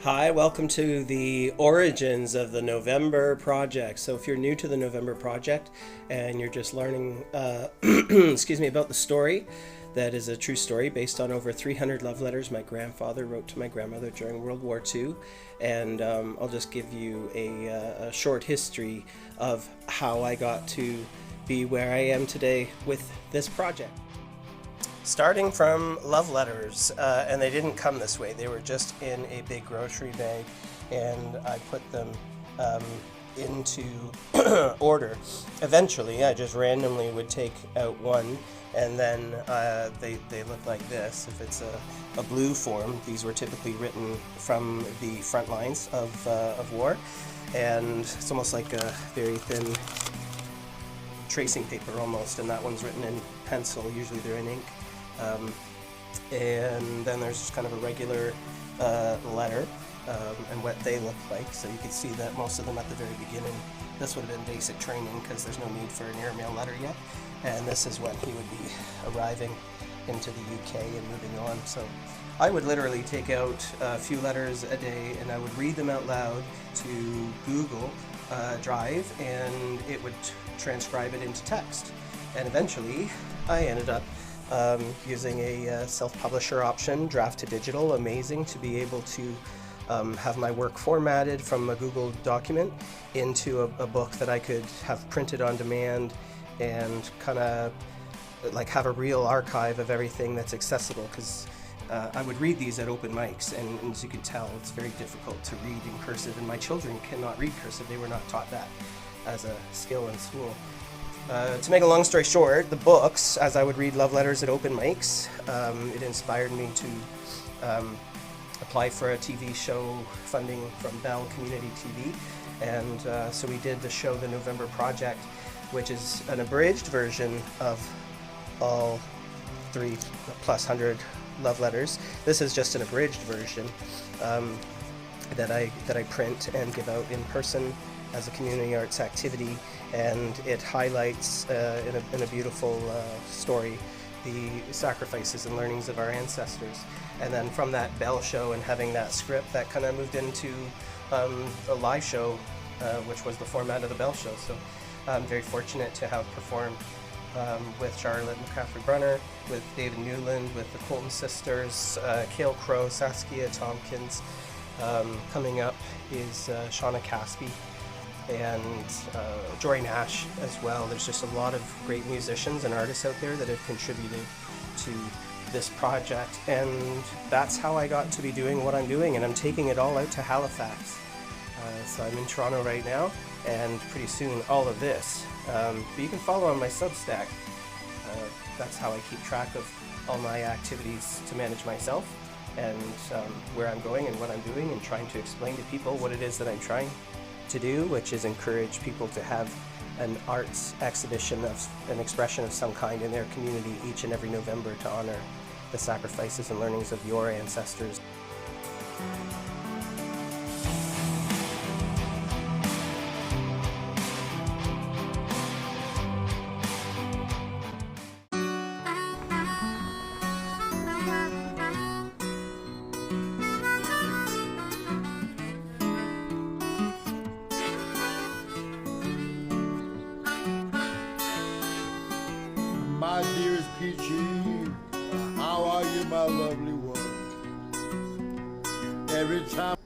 Hi, welcome to the origins of the November Project. So if you're new to the November Project and you're just learning, excuse me, about the story, that is a true story based on over 300 love letters my grandfather wrote to my grandmother during World War II. And I'll just give you a short history of how I got to be where I am today with this project. Starting from love letters, and they didn't come this way. They were just in a big grocery bag, and I put them into order. Eventually, I just randomly would take out one, and then they look like this. If it's a blue form, these were typically written from the front lines of war, and it's almost like a very thin tracing paper almost, and that one's written in pencil. Usually they're in ink. And then there's just kind of a regular letter and what they look like. So you can see that most of them at the very beginning, this would have been basic training because there's no need for an airmail letter yet. And this is when he would be arriving into the UK and moving on. So I would literally take out a few letters a day and I would read them out loud to Google Drive, and it would transcribe it into text. And eventually I ended up using a self-publisher option, Draft to Digital. Amazing to be able to have my work formatted from a Google document into a book that I could have printed on demand and kind of like have a real archive of everything that's accessible, because I would read these at open mics, and as you can tell, it's very difficult to read in cursive, and my children cannot read cursive. They were not taught that as a skill in school. To make a long story short, the books, as I would read love letters at open mics, it inspired me to apply for a TV show funding from Bell Community TV, and so we did the show The November Project, which is an abridged version of all 300+ love letters. This is just an abridged version that I print and give out in person as a community arts activity, and it highlights in a beautiful story the sacrifices and learnings of our ancestors. And then from that Bell show and having that script, that kind of moved into a live show, which was the format of the Bell show. So I'm very fortunate to have performed with Charlotte McCaffrey-Brunner, with David Newland, with the Colton sisters, Cale Crowe, Saskia Tompkins. Coming up is Shauna Caspi and Jory Nash as well. There's just a lot of great musicians and artists out there that have contributed to this project, and that's how I got to be doing what I'm doing, and I'm taking it all out to Halifax. So I'm in Toronto right now, and pretty soon all of this. But you can follow on my Substack. That's how I keep track of all my activities to manage myself, and where I'm going and what I'm doing, and trying to explain to people what it is that I'm trying to do, which is encourage people to have an arts exhibition of an expression of some kind in their community each and every November to honor the sacrifices and learnings of your ancestors. My dearest Peachy, how are you, my lovely one? Every time